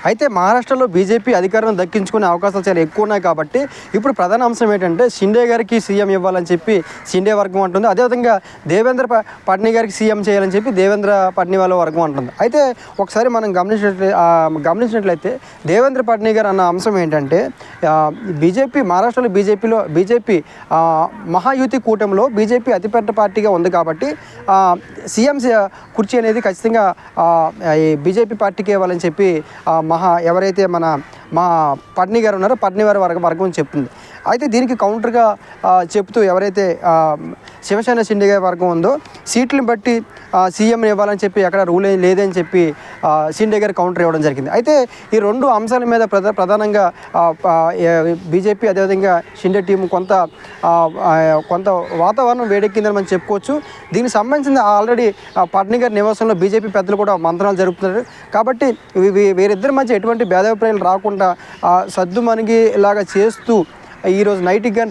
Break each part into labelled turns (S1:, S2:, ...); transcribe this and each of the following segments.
S1: అయితే మహారాష్ట్రలో బీజేపీ అధికారం దక్కించుకునే అవకాశాలు చాలా ఎక్కువ ఉన్నాయి కాబట్టి ఇప్పుడు ప్రధాన అంశం ఏంటంటే షిండే గారికి సీఎం ఇవ్వాలని చెప్పి షిండే వర్గం అంటుంది. అదేవిధంగా దేవేంద్ర ఫడ్నవీస్ గారికి సీఎం చేయాలని చెప్పి దేవేంద్ర ఫడ్నవీస్ వాళ్ళ వర్గం అంటుంది. అయితే ఒకసారి మనం గమనించినట్లయితే దేవేంద్ర ఫడ్నవీస్ గారు అన్న అంశం ఏంటంటే మహారాష్ట్రలో బీజేపీ మహాయుతి కూటమిలో బీజేపీ అతిపెద్ద పార్టీగా ఉంది కాబట్టి సీఎం కుర్చీ అనేది ఖచ్చితంగా ఈ బీజేపీ పార్టీకి ఇవ్వాలని చెప్పి ఎవరైతే మా ఫడ్నవీస్ గారు ఉన్నారో ఫడ్నవీస్ గారి వర్గం చెప్తుంది. అయితే దీనికి కౌంటర్గా చెప్తూ ఎవరైతే శివసేన షిండే గారి వర్గం ఉందో సీట్లను బట్టి సీఎంని ఇవ్వాలని చెప్పి ఎక్కడ రూల్ లేదని చెప్పి షిండే గారు కౌంటర్ ఇవ్వడం జరిగింది. అయితే ఈ రెండు అంశాల మీద ప్రధానంగా బీజేపీ అదేవిధంగా షిండే టీం కొంత వాతావరణం వేడెక్కిందని మనం చెప్పుకోవచ్చు. దీనికి సంబంధించిన ఆల్రెడీ ఫడ్నవీస్ గారి నివాసంలో బీజేపీ పెద్దలు కూడా మంత్రాలు జరుపుతున్నారు. కాబట్టి వీరిద్దరి మధ్య ఎటువంటి భేదాభిప్రాయాలు రాకుండా సద్దుమణిగి ఇలాగా చేస్తూ ఈరోజు నైట్కి కానీ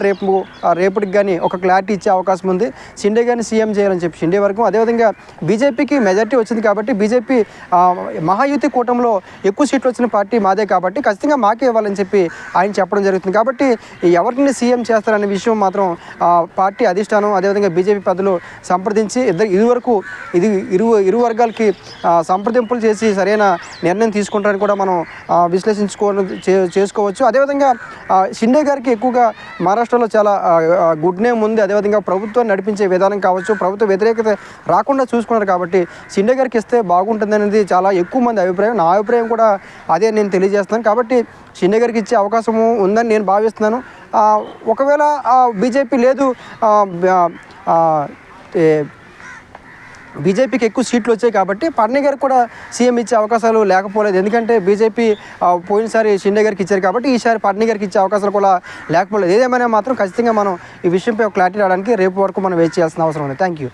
S1: రేపటికి కానీ ఒక క్లారిటీ ఇచ్చే అవకాశం ఉంది. షిండే గారిని సీఎం చేయాలని చెప్పి షిండే వర్గం, అదేవిధంగా బీజేపీకి మెజార్టీ వచ్చింది కాబట్టి బీజేపీ మహాయుతి కూటమిలో ఎక్కువ సీట్లు వచ్చిన పార్టీ మాదే కాబట్టి ఖచ్చితంగా మాకే ఇవ్వాలని చెప్పి ఆయన చెప్పడం జరుగుతుంది. కాబట్టి ఎవరిని సీఎం చేస్తారనే విషయం మాత్రం పార్టీ అధిష్టానం అదేవిధంగా బీజేపీ పెద్దలు సంప్రదించి ఇరు వర్గాలకి సంప్రదింపులు చేసి సరైన నిర్ణయం తీసుకుంటారని కూడా మనం చేసుకోవచ్చు. అదేవిధంగా షిండే గారికి ఎక్కువగా మహారాష్ట్రలో చాలా గుడ్ నేమ్ ఉంది. అదేవిధంగా ప్రభుత్వాన్ని నడిపించే విధానం కావచ్చు, ప్రభుత్వ వ్యతిరేకత రాకుండా చూసుకున్నారు కాబట్టి షిండే గారికి ఇస్తే బాగుంటుంది అనేది చాలా ఎక్కువ మంది అభిప్రాయం. నా అభిప్రాయం కూడా అదే నేను తెలియజేస్తున్నాను. కాబట్టి షిండే గారికి ఇచ్చే అవకాశము ఉందని నేను భావిస్తున్నాను. ఒకవేళ బీజేపీ లేదు బీజేపీకి ఎక్కువ సీట్లు వచ్చాయి కాబట్టి ఫడ్నవీస్ గారికి కూడా సీఎం ఇచ్చే అవకాశాలు లేకపోలేదు. ఎందుకంటే బీజేపీ పోయినసారి షిండే గారికి ఇచ్చారు కాబట్టి ఈసారి ఫడ్నవీస్ గారికి ఇచ్చే అవకాశాలు కూడా లేకపోలేదు. ఏదేమైనా మాత్రం ఖచ్చితంగా మనం ఈ విషయంపై ఒక క్లారిటీ రావడానికి రేపు వరకు మనం వెయిట్ చేయాల్సిన అవసరం ఉంది. Thank you.